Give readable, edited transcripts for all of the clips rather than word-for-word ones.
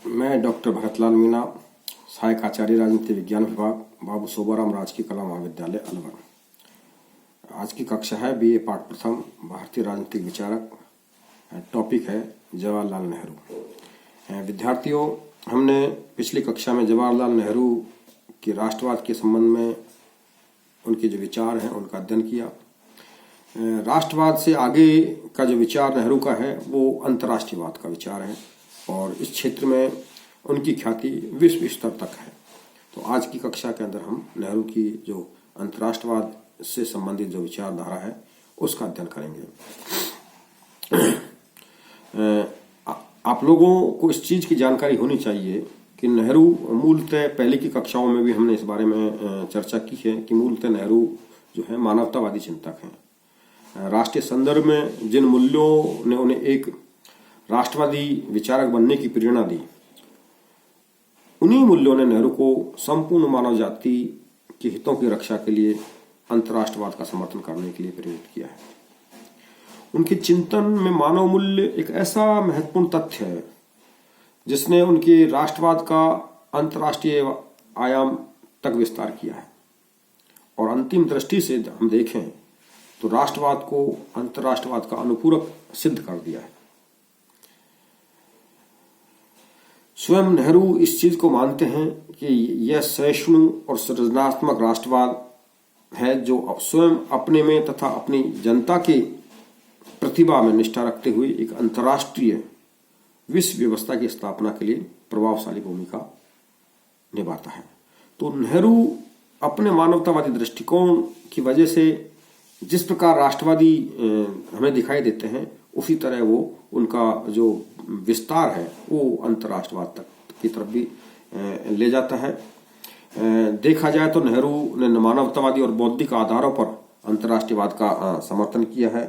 मैं डॉक्टर भरतलाल मीणा, सहायक आचार्य राजनीति विज्ञान विभाग, बाबू सोबाराम राजकीय कला महाविद्यालय अलवर। आज की कक्षा है बीए पाठ प्रथम, भारतीय राजनीतिक विचारक। टॉपिक है जवाहरलाल नेहरू। विद्यार्थियों, हमने पिछली कक्षा में जवाहरलाल नेहरू के राष्ट्रवाद के संबंध में उनके जो विचार हैं उनका अध्ययन किया। राष्ट्रवाद से आगे का जो विचार नेहरू का है वो अंतर्राष्ट्रीयवाद का विचार है और इस क्षेत्र में उनकी ख्याति विश्व स्तर तक है। तो आज की कक्षा के अंदर हम नेहरू की जो अंतर्राष्ट्रवाद से संबंधित जो विचारधारा है उसका अध्ययन करेंगे। आप लोगों को इस चीज की जानकारी होनी चाहिए कि नेहरू मूलतः पहले की कक्षाओं में भी हमने इस बारे में चर्चा की है कि मूलतः नेहरू जो है मानवतावादी चिंतक हैं। राष्ट्रीय संदर्भ में जिन मूल्यों ने उन्हें एक राष्ट्रवादी विचारक बनने की प्रेरणा दी, उन्हीं मूल्यों ने नेहरू को संपूर्ण मानव जाति के हितों की रक्षा के लिए अंतर्राष्ट्रवाद का समर्थन करने के लिए प्रेरित किया है। उनके चिंतन में मानव मूल्य एक ऐसा महत्वपूर्ण तथ्य है जिसने उनके राष्ट्रवाद का अंतर्राष्ट्रीय आयाम तक विस्तार किया है। और अंतिम दृष्टि से हम देखें तो राष्ट्रवाद को अंतर्राष्ट्रवाद का अनुपूरक सिद्ध कर दिया है। स्वयं नेहरू इस चीज को मानते हैं कि यह सहिष्णु और सृजनात्मक राष्ट्रवाद है जो स्वयं अपने में तथा अपनी जनता के प्रतिभा में निष्ठा रखते हुए एक अंतर्राष्ट्रीय विश्व व्यवस्था की स्थापना के लिए प्रभावशाली भूमिका निभाता है। तो नेहरू अपने मानवतावादी दृष्टिकोण की वजह से जिस प्रकार राष्ट्रवादी हमें दिखाई देते हैं उसी तरह वो उनका जो विस्तार है वो अंतर्राष्ट्रवाद तक की तरफ भी ले जाता है। देखा जाए तो नेहरू ने मानवतावादी और बौद्धिक आधारों पर अंतर्राष्ट्रीयवाद का समर्थन किया है।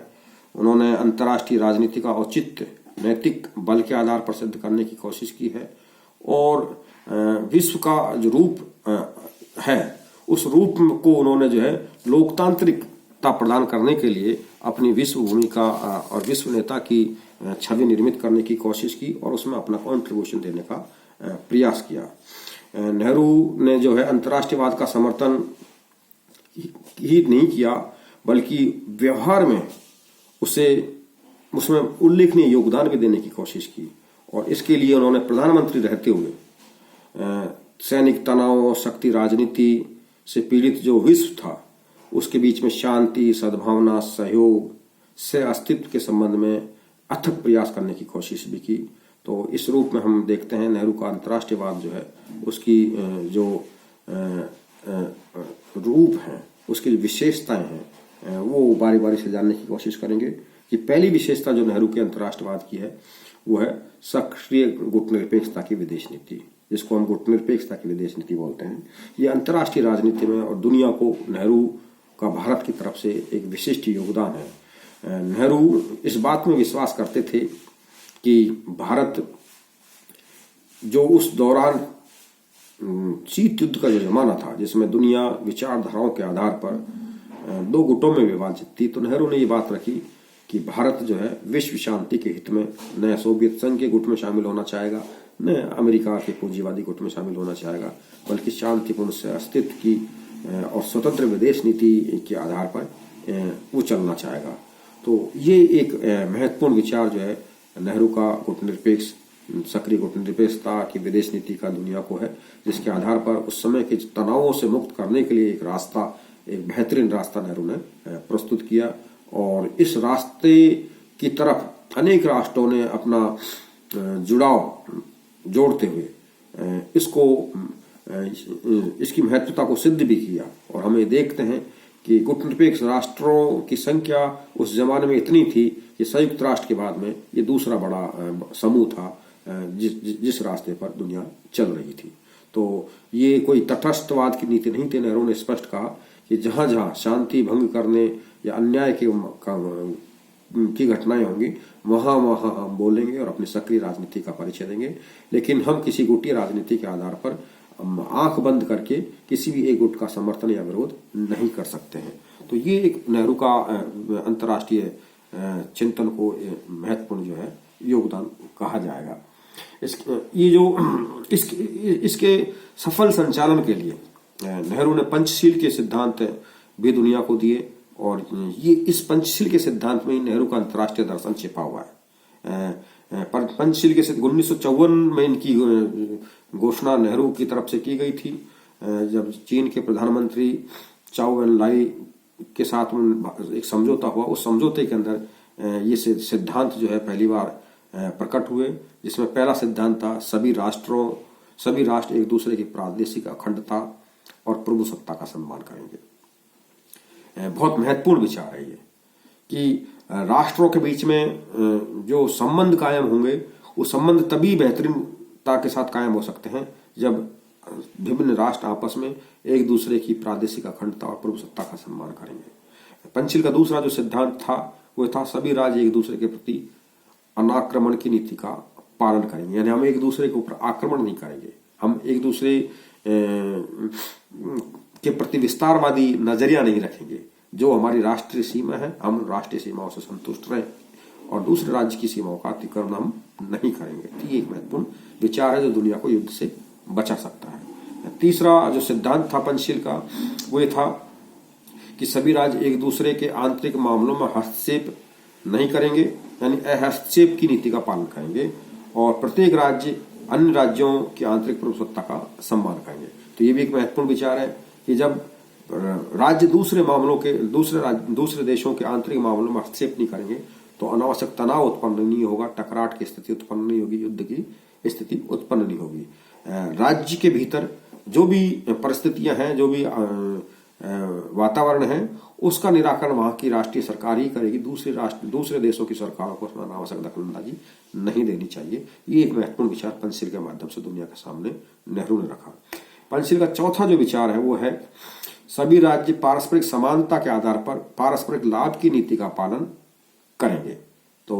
उन्होंने अंतर्राष्ट्रीय राजनीति का औचित्य नैतिक बल के आधार पर सिद्ध करने की कोशिश की है और विश्व का जो रूप है उस रूप को उन्होंने जो है लोकतांत्रिकता प्रदान करने के लिए अपनी विश्व भूमिका और विश्व नेता की छवि निर्मित करने की कोशिश की और उसमें अपना कंट्रीब्यूशन देने का प्रयास किया। नेहरू ने जो है अंतर्राष्ट्रीयवाद का समर्थन ही नहीं किया बल्कि व्यवहार में उसमें उल्लेखनीय योगदान भी देने की कोशिश की और इसके लिए उन्होंने प्रधानमंत्री रहते हुए सैनिक तनाव और शक्ति राजनीति से पीड़ित जो विश्व था उसके बीच में शांति, सद्भावना, सहयोग से अस्तित्व के संबंध में अथक प्रयास करने की कोशिश भी की। तो इस रूप में हम देखते हैं नेहरू का अंतर्राष्ट्रीयवाद जो है उसकी जो रूप है, उसकी जो विशेषताएं हैं वो बारी बारी से जानने की कोशिश करेंगे। कि पहली विशेषता जो नेहरू के अंतर्राष्ट्रवाद की है वो है सक्रिय गुटनिरपेक्षता की विदेश नीति, जिसको हम गुटनिरपेक्षता की विदेश नीति बोलते हैं। ये अंतर्राष्ट्रीय राजनीति में और दुनिया को नेहरू का भारत की तरफ से एक विशिष्ट योगदान है। नेहरू इस बात में विश्वास करते थे कि भारत जो उस दौरान शीत युद्ध का जो जमाना था जिसमें दुनिया विचारधाराओं के आधार पर दो गुटों में विभाजित थी, तो नेहरू ने ये बात रखी कि भारत जो है विश्व शांति के हित में न सोवियत संघ के गुट में शामिल होना चाहेगा न अमेरिका के पूंजीवादी गुट में शामिल होना चाहेगा, बल्कि शांतिपूर्ण से अस्तित्व की और स्वतंत्र विदेश नीति के आधार पर वो चलना चाहेगा। तो ये एक महत्वपूर्ण विचार जो है नेहरू का गुटनिरपेक्ष सक्रिय गुटनिरपेक्षता की विदेश नीति का दुनिया को है, जिसके आधार पर उस समय के तनावों से मुक्त करने के लिए एक बेहतरीन रास्ता नेहरू ने प्रस्तुत किया और इस रास्ते की तरफ अनेक राष्ट्रों ने अपना जुड़ाव जोड़ते हुए इसकी महत्वता को सिद्ध भी किया। और हमें देखते हैं कि गुटनिरपेक्ष राष्ट्रों की संख्या उस जमाने में इतनी थी कि संयुक्त राष्ट्र के बाद में ये दूसरा बड़ा समूह था जिस रास्ते पर दुनिया चल रही थी। तो ये कोई तटस्थवाद की नीति नहीं थी। नेहरू ने स्पष्ट कहा कि जहां जहां शांति भंग करने या अन्याय की घटनाएं होंगी वहां वहां हम बोलेंगे और अपनी सक्रिय राजनीति का परिचय देंगे, लेकिन हम किसी गुटीय राजनीति के आधार पर आंख बंद करके किसी भी एक गुट का समर्थन या विरोध नहीं कर सकते हैं। तो ये एक नेहरू का अंतर्राष्ट्रीय चिंतन को महत्वपूर्ण जो है योगदान कहा जाएगा। ये जो इसके सफल संचालन के लिए नेहरू ने पंचशील के सिद्धांत भी दुनिया को दिए, और ये इस पंचशील के सिद्धांत में ही नेहरू का अंतर्राष्ट्रीय दर्शन छिपा हुआ है। पंचशील के 1954 में इनकी घोषणा नेहरू की तरफ से की गई थी, जब चीन के प्रधानमंत्री चाओ एन लाई के साथ एक समझौता हुआ। उस समझौते के अंदर ये सिद्धांत जो है पहली बार प्रकट हुए, जिसमें पहला सिद्धांत था सभी राष्ट्र एक दूसरे की प्रादेशिक अखंडता और प्रभुसत्ता का सम्मान करेंगे। बहुत महत्वपूर्ण विचार है ये कि राष्ट्रों के बीच में जो संबंध कायम होंगे, वो संबंध तभी बेहतरीनता के साथ कायम हो सकते हैं जब विभिन्न राष्ट्र आपस में एक दूसरे की प्रादेशिक अखंडता और प्रभुसत्ता का सम्मान करेंगे। पंचशील का दूसरा जो सिद्धांत था वो था सभी राज्य एक दूसरे के प्रति अनाक्रमण की नीति का पालन करेंगे, यानी हम एक दूसरे के ऊपर आक्रमण नहीं करेंगे, हम एक दूसरे के प्रति विस्तारवादी नजरिया नहीं रखेंगे। जो हमारी राष्ट्रीय सीमा है हम राष्ट्रीय सीमाओं से संतुष्ट रहें और दूसरे राज्य की सीमाओं का अतिक्रमण हम नहीं करेंगे। ये एक महत्वपूर्ण विचार है जो दुनिया को युद्ध से बचा सकता है। तीसरा जो सिद्धांत था पंचशील का वो ये था कि सभी राज्य एक दूसरे के आंतरिक मामलों में हस्तक्षेप नहीं करेंगे, यानी हस्तक्षेप की नीति का पालन करेंगे, और प्रत्येक राज्य अन्य राज्यों की आंतरिक प्रभुसत्ता का सम्मान करेंगे। तो ये भी एक महत्वपूर्ण विचार है कि जब राज्य दूसरे देशों के आंतरिक मामलों में हस्तक्षेप नहीं करेंगे तो अनावश्यक तनाव उत्पन्न नहीं होगा, टकराट की स्थिति उत्पन्न नहीं होगी, युद्ध की स्थिति उत्पन्न नहीं होगी। राज्य के भीतर जो भी परिस्थितियां हैं, जो भी वातावरण है, उसका निराकरण वहां की राष्ट्रीय सरकार ही करेगी। दूसरे देशों की सरकारों को उसमें अनावश्यक दखलंदाजी नहीं देनी चाहिए। ये एक महत्वपूर्ण विचार पंचशील के माध्यम से दुनिया के सामने नेहरू ने रखा। पंचशील का चौथा जो विचार है वो है सभी राज्य पारस्परिक समानता के आधार पर पारस्परिक लाभ की नीति का पालन करेंगे। तो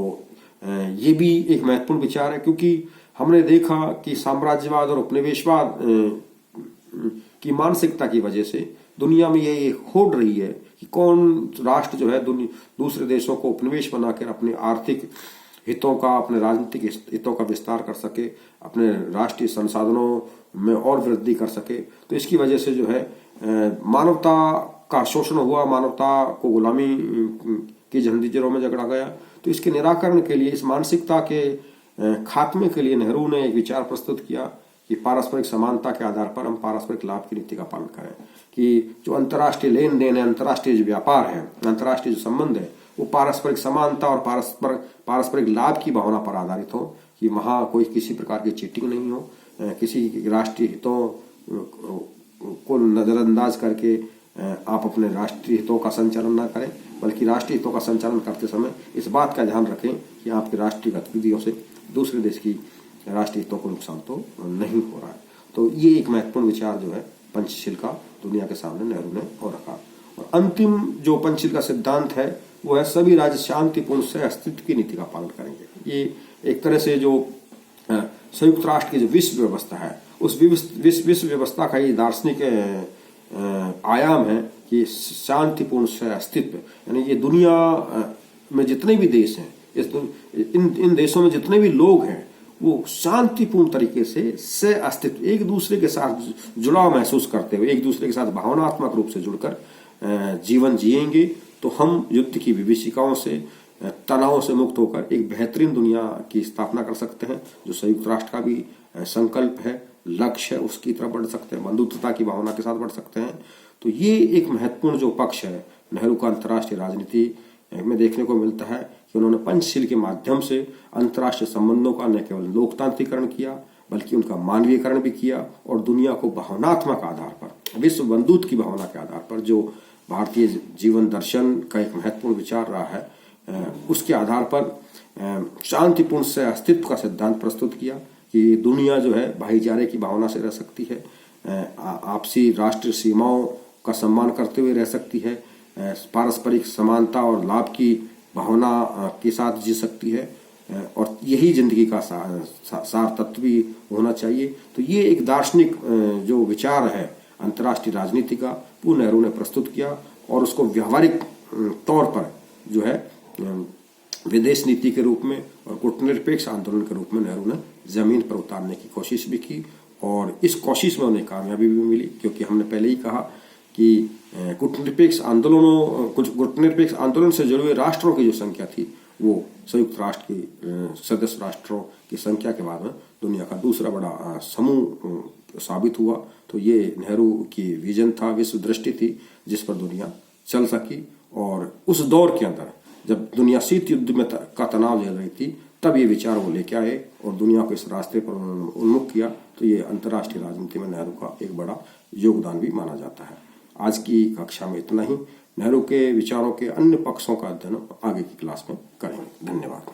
ये भी एक महत्वपूर्ण विचार है, क्योंकि हमने देखा कि साम्राज्यवाद और उपनिवेशवाद की मानसिकता की वजह से दुनिया में ये होड़ रही है कि कौन राष्ट्र जो है दूसरे देशों को उपनिवेश बनाकर अपने आर्थिक हितों का, अपने राजनीतिक हितों का विस्तार कर सके, अपने राष्ट्रीय संसाधनों में और वृद्धि कर सके। तो इसकी वजह से जो है मानवता का शोषण हुआ, मानवता को गुलामी की जंजीरों में जकड़ा गया। तो इसके निराकरण के लिए, इस मानसिकता के खात्मे के लिए नेहरू ने एक विचार प्रस्तुत किया कि पारस्परिक समानता के आधार पर हम पारस्परिक लाभ की नीति का पालन करें, कि जो अंतर्राष्ट्रीय लेन देन है, अंतर्राष्ट्रीय जो व्यापार है, अंतर्राष्ट्रीय जो संबंध है, वो पारस्परिक समानता और पारस्परिक लाभ की भावना पर आधारित हो, कि वहां कोई किसी प्रकार की चीटिंग नहीं हो, किसी राष्ट्रीय हितों को नजरअंदाज करके आप अपने राष्ट्रीय हितों का संचालन न करें, बल्कि राष्ट्रीय हितों का संचालन करते समय इस बात का ध्यान रखें कि आपकी राष्ट्रीय गतिविधियों से दूसरे देश की राष्ट्रीय हितों को नुकसान तो नहीं हो रहा है। तो ये एक महत्वपूर्ण विचार जो है पंचशील का दुनिया के सामने नेहरू ने और रखा। और अंतिम जो पंचशील का सिद्धांत है वो है सभी राज्य शांतिपूर्ण से अस्तित्व की नीति का पालन करेंगे। ये एक तरह से जो संयुक्त राष्ट्र की जो विश्व व्यवस्था है, उस विश्व व्यवस्था का ये दार्शनिक आयाम है कि शांतिपूर्ण से अस्तित्व, यानी ये दुनिया में जितने भी देश हैं, इन देशों में जितने भी लोग हैं, वो शांतिपूर्ण तरीके से अस्तित्व, एक दूसरे के साथ जुड़ाव महसूस करते हुए, एक दूसरे के साथ भावनात्मक रूप से जुड़कर जीवन जिएंगे, तो हम युद्ध की विभीषिकाओं से, तनाव से मुक्त होकर एक बेहतरीन दुनिया की स्थापना कर सकते हैं, जो संयुक्त राष्ट्र का भी संकल्प है, लक्ष्य है, उसकी तरफ बढ़ सकते हैं, बंधुत्वता की भावना के साथ बढ़ सकते हैं। तो ये एक महत्वपूर्ण जो पक्ष है नेहरू का अंतर्राष्ट्रीय राजनीति में देखने को मिलता है कि उन्होंने पंचशील के माध्यम से अंतर्राष्ट्रीय संबंधों का न केवल लोकतांत्रिकरण किया, बल्कि उनका मानवीयकरण भी किया, और दुनिया को भावनात्मक आधार पर, विश्व बंधुत्व की भावना के आधार पर, जो भारतीय जीवन दर्शन का एक महत्वपूर्ण विचार रहा है, उसके आधार पर शांतिपूर्ण से अस्तित्व का सिद्धांत प्रस्तुत किया कि दुनिया जो है भाईचारे की भावना से रह सकती है, आपसी राष्ट्रीय सीमाओं का सम्मान करते हुए रह सकती है, पारस्परिक समानता और लाभ की भावना के साथ जी सकती है, और यही जिंदगी का सार तत्व भी होना चाहिए। तो ये एक दार्शनिक जो विचार है अंतर्राष्ट्रीय राजनीति का, वो नेहरू ने प्रस्तुत किया और उसको व्यावहारिक तौर पर जो है विदेश नीति के रूप में और गुटनिरपेक्ष आंदोलन के रूप में नेहरू ने जमीन पर उतारने की कोशिश भी की, और इस कोशिश में उन्हें कामयाबी भी मिली, क्योंकि हमने पहले ही कहा कि गुटनिरपेक्ष आंदोलन से जुड़े हुए राष्ट्रों की जो संख्या थी वो संयुक्त राष्ट्र की सदस्य राष्ट्रों की संख्या के बाद में दुनिया का दूसरा बड़ा समूह साबित हुआ। तो ये नेहरू की विजन था, विश्व दृष्टि थी जिस पर दुनिया चल सकी। और उस दौर के अंदर जब दुनिया शीत युद्ध में का तनाव झेल रही थी, तब ये विचार वो लेके आए और दुनिया को इस रास्ते पर उन्मुख किया। तो ये अंतर्राष्ट्रीय राजनीति में नेहरू का एक बड़ा योगदान भी माना जाता है। आज की कक्षा में इतना ही। नेहरू के विचारों के अन्य पक्षों का अध्ययन आगे की क्लास में करेंगे। धन्यवाद।